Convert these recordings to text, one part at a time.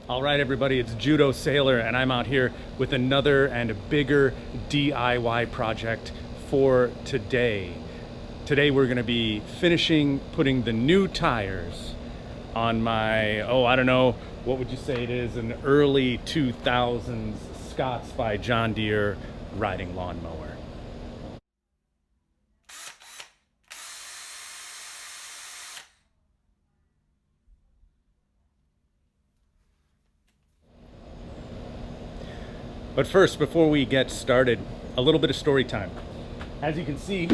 All right, everybody, it's Judo Sailor, and I'm out here with another and bigger DIY project for today. Today we're gonna be finishing putting the new tires on my, I don't know, what would you say it is, an early 2000s Scots by John Deere riding lawnmower. But first, before we get started, a little bit of story time. As you can see,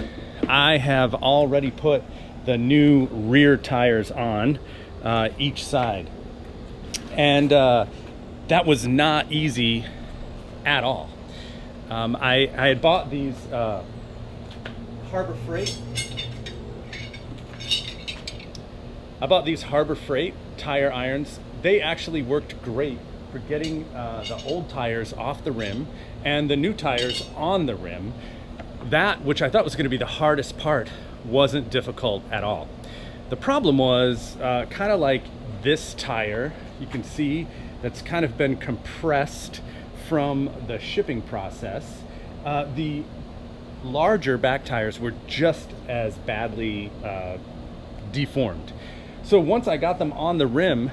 I have already put the new rear tires on each side. And that was not easy at all. I had bought these Harbor Freight. I bought these Harbor Freight tire irons. They actually worked great for getting the old tires off the rim and the new tires on the rim. That, which I thought was going to be the hardest part, wasn't difficult at all. The problem was kind of like this tire. You can see that's kind of been compressed from the shipping process. The larger back tires were just as badly deformed. So once I got them on the rim,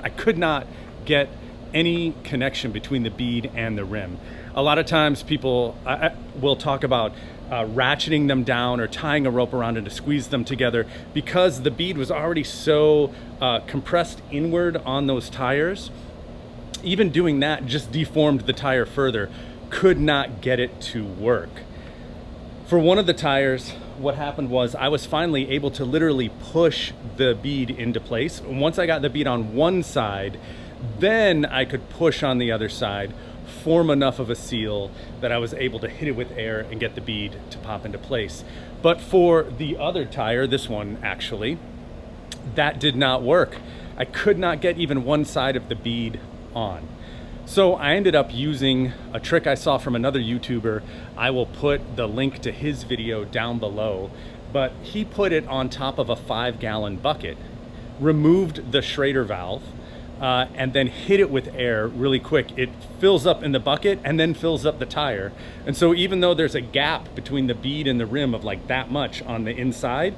I could not get any connection between the bead and the rim. A lot of times people will talk about ratcheting them down or tying a rope around it to squeeze them together because the bead was already so compressed inward on those tires. Even doing that just deformed the tire further. Could not get it to work. For one of the tires, what happened was I was finally able to literally push the bead into place. Once I got the bead on one side, then I could push on the other side, form enough of a seal that I was able to hit it with air and get the bead to pop into place. But for the other tire, this one actually, that did not work. I could not get even one side of the bead on. So I ended up using a trick I saw from another YouTuber. I will put the link to his video down below, but he put it on top of a 5-gallon bucket, removed the Schrader valve, and then hit it with air really quick. It fills up in the bucket and then fills up the tire. And so even though there's a gap between the bead and the rim of like that much on the inside,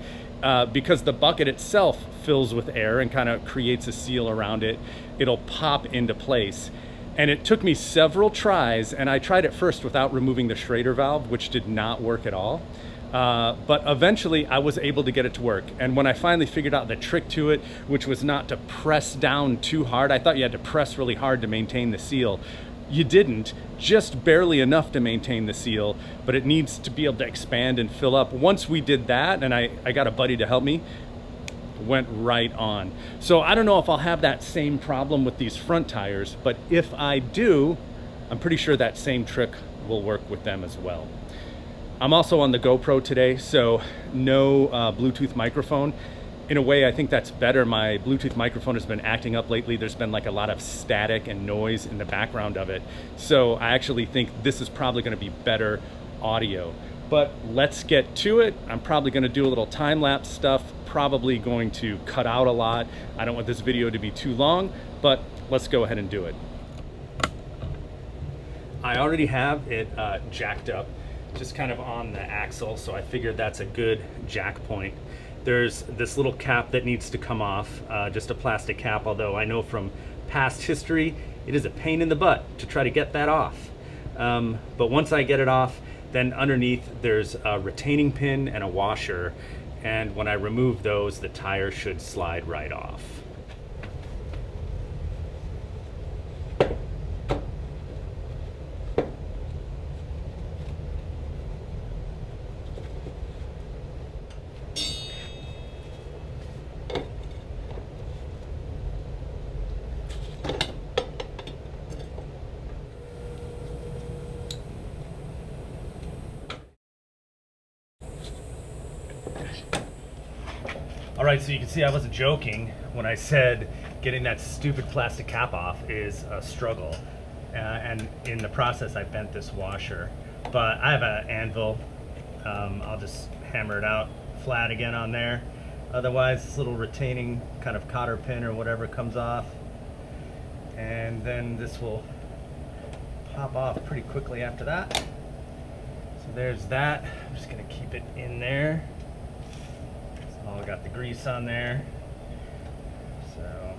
because the bucket itself fills with air and kind of creates a seal around it, it'll pop into place. And it took me several tries, and I tried it first without removing the Schrader valve, which did not work at all. But eventually I was able to get it to work. And when I finally figured out the trick to it, which was not to press down too hard, I thought you had to press really hard to maintain the seal. You didn't, just barely enough to maintain the seal, but it needs to be able to expand and fill up. Once we did that, and I got a buddy to help me, went right on. So I don't know if I'll have that same problem with these front tires, but if I do, I'm pretty sure that same trick will work with them as well. I'm also on the GoPro today, so no Bluetooth microphone. In a way, I think that's better. My Bluetooth microphone has been acting up lately. There's been like a lot of static and noise in the background of it. So I actually think this is probably gonna be better audio. But let's get to it. I'm probably gonna do a little time-lapse stuff, probably going to cut out a lot. I don't want this video to be too long, but let's go ahead and do it. I already have it jacked up, just kind of on the axle, so I figured that's a good jack point. There's this little cap that needs to come off, just a plastic cap, although I know from past history, it is a pain in the butt to try to get that off. But once I get it off, then underneath there's a retaining pin and a washer, and when I remove those, the tire should slide right off. All right, so you can see I wasn't joking when I said getting that stupid plastic cap off is a struggle. And in the process, I bent this washer. But I have an anvil. I'll just hammer it out flat again on there. Otherwise, this little retaining kind of cotter pin or whatever comes off. And then this will pop off pretty quickly after that. So there's that. I'm just gonna keep it in there. So I got the grease on there. So,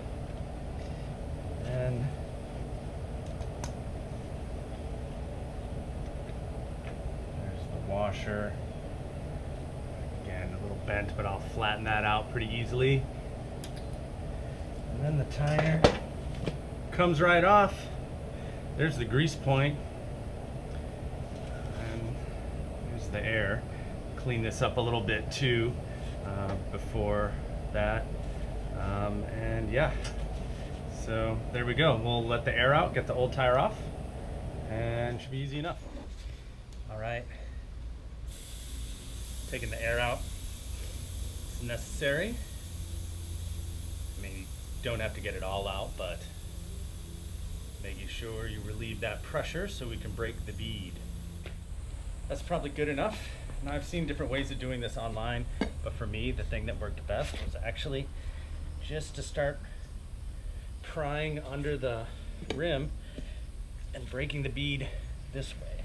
and there's the washer. Again, a little bent, but I'll flatten that out pretty easily. And then the tire comes right off. There's the grease point. And there's the air. Clean this up a little bit too before that. And yeah, so there we go. We'll let the air out, get the old tire off, and it should be easy enough. All right, taking the air out is necessary. I mean, you don't have to get it all out, but making sure you relieve that pressure so we can break the bead. That's probably good enough. Now, I've seen different ways of doing this online, but for me, the thing that worked best was actually just to start prying under the rim and breaking the bead this way.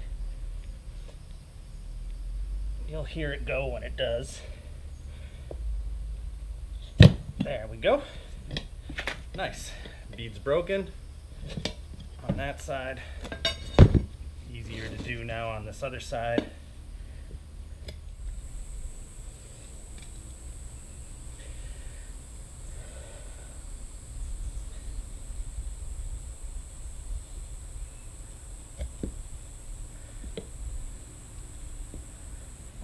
You'll hear it go when it does. There we go. Nice. Bead's broken on that side. Easier to do now on this other side.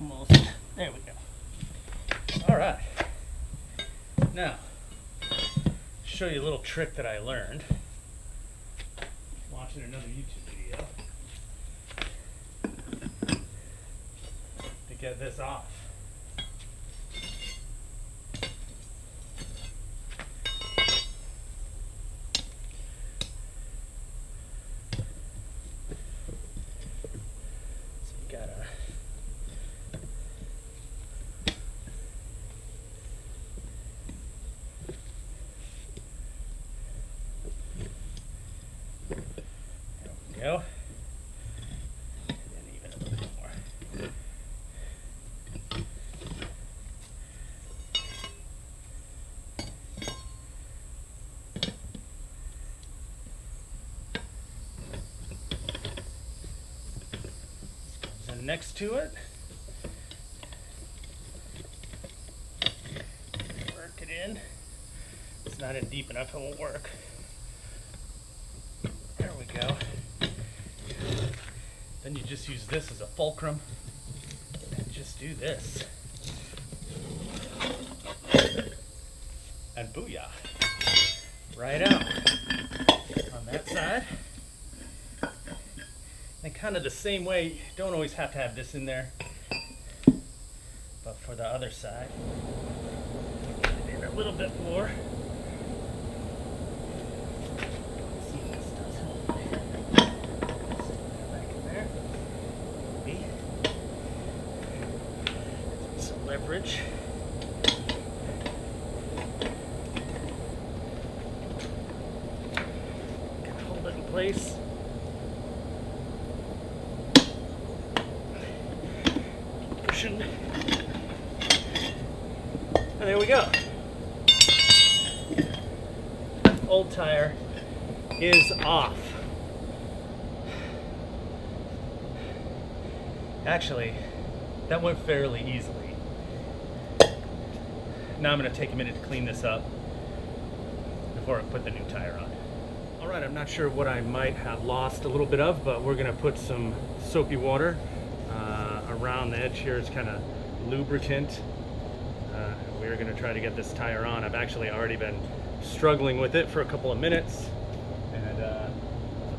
Almost. There we go. All right. Now, show you a little trick that I learned watching another YouTube video to get this off. So you gotta go. And even a little bit more. And next to it, work it in. It's not in deep enough, it won't work. There we go. Then you just use this as a fulcrum and just do this. And booyah. Right out on that side. And kind of the same way, you don't always have to have this in there, but for the other side, get it in a little bit more. Leverage. Can hold it in place. Keep pushing. And there we go. Old tire is off. Actually, that went fairly easily. Now I'm going to take a minute to clean this up before I put the new tire on. Alright, I'm not sure what I might have lost a little bit of, but we're going to put some soapy water around the edge here. It's kind of lubricant. We're going to try to get this tire on. I've actually already been struggling with it for a couple of minutes and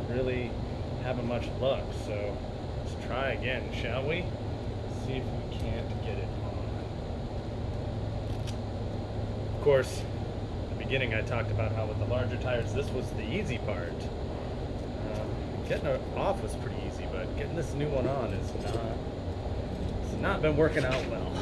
really haven't much luck. So let's try again, shall we? See if we can't get it on. Of course, at the beginning I talked about how with the larger tires, this was the easy part. Getting it off was pretty easy, but getting this new one on is not been working out well.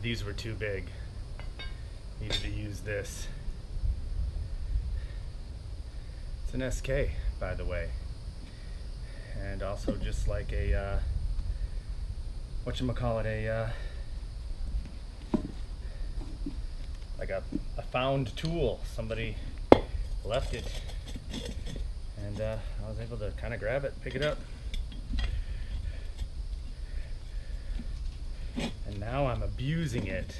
these were too big. Needed to use this. It's an SK, by the way. And also just like a, whatchamacallit, like a found tool. Somebody left it. And I was able to kind of grab it, pick it up. And now I'm abusing it.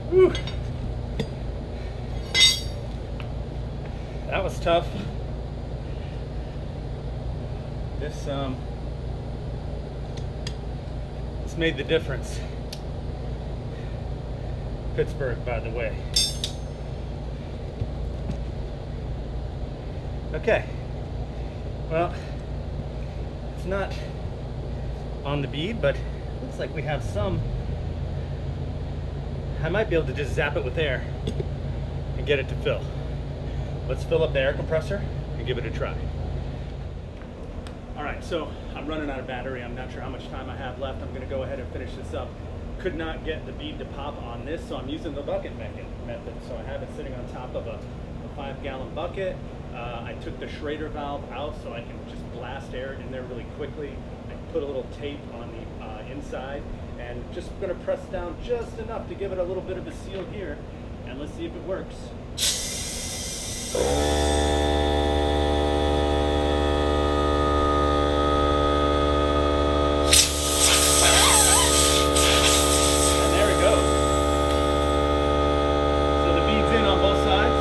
Whew. That was tough. This made the difference. Pittsburgh, by the way. Okay. Well, it's not on the bead, but looks like we have some. I might be able to just zap it with air and get it to fill. Let's fill up the air compressor and give it a try. All right, so I'm running out of battery. I'm not sure how much time I have left. I'm gonna go ahead and finish this up. Could not get the bead to pop on this, so I'm using the bucket method. So I have it sitting on top of a 5-gallon bucket. I took the Schrader valve out so I can just blast air in there really quickly. I put a little tape on the inside, and just gonna press down just enough to give it a little bit of a seal here, and let's see if it works. And there it goes. So the bead's in on both sides.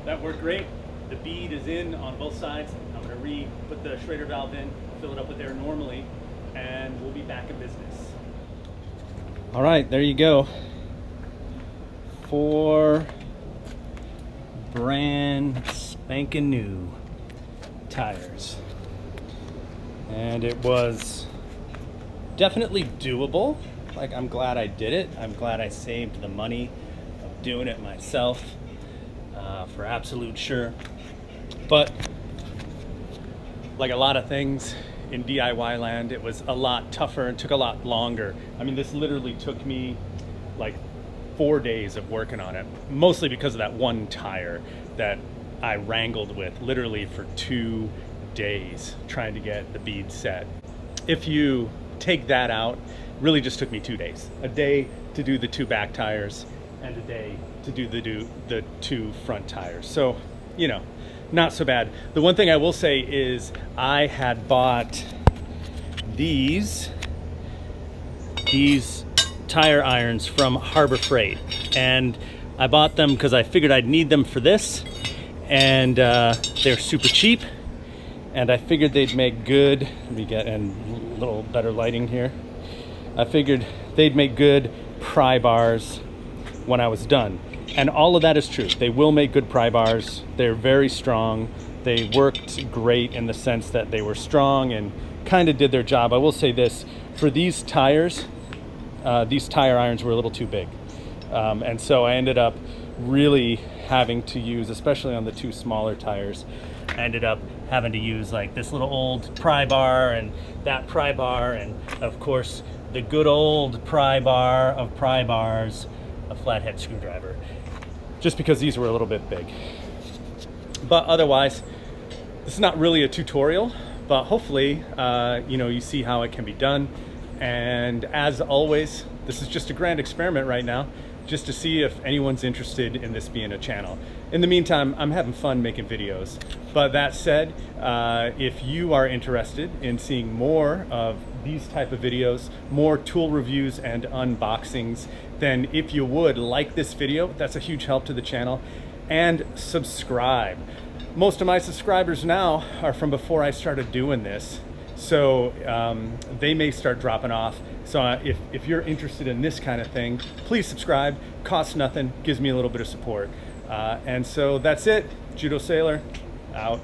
That worked great. The bead is in on both sides. I'm gonna put the Schrader valve in, fill it up with air normally, and we'll be back in business. All right, there you go. 4 brand spanking new tires. And it was definitely doable. Like, I'm glad I did it. I'm glad I saved the money of doing it myself, for absolute sure. But like a lot of things in DIY land, it was a lot tougher and took a lot longer. I mean, this literally took me like 4 days of working on it, mostly because of that one tire that I wrangled with literally for 2 days trying to get the bead set. If you take that out, really just took me 2 days. A day to do the 2 back tires and a day to do the 2 front tires. So, you know, not so bad. The one thing I will say is I had bought these tire irons from Harbor Freight, and I bought them because I figured I'd need them for this, and they're super cheap, and I figured they'd make good, let me get a little better lighting here. I figured they'd make good pry bars when I was done. And all of that is true. They will make good pry bars. They're very strong. They worked great in the sense that they were strong and kind of did their job. I will say this, for these tires, these tire irons were a little too big. And so I ended up really having to use, especially on the 2 smaller tires, I ended up having to use like this little old pry bar and that pry bar, and of course the good old pry bar of pry bars, a flathead screwdriver, just because these were a little bit big. But otherwise, this is not really a tutorial, but hopefully you know, you see how it can be done. And as always, this is just a grand experiment right now. just to see if anyone's interested in this being a channel. In the meantime, I'm having fun making videos. But that said, if you are interested in seeing more of these type of videos, more tool reviews and unboxings, then if you would like this video, that's a huge help to the channel, and subscribe. Most of my subscribers now are from before I started doing this, so they may start dropping off. So if you're interested in this kind of thing, please subscribe. Costs nothing, gives me a little bit of support. And so that's it. Judo Sailor, out.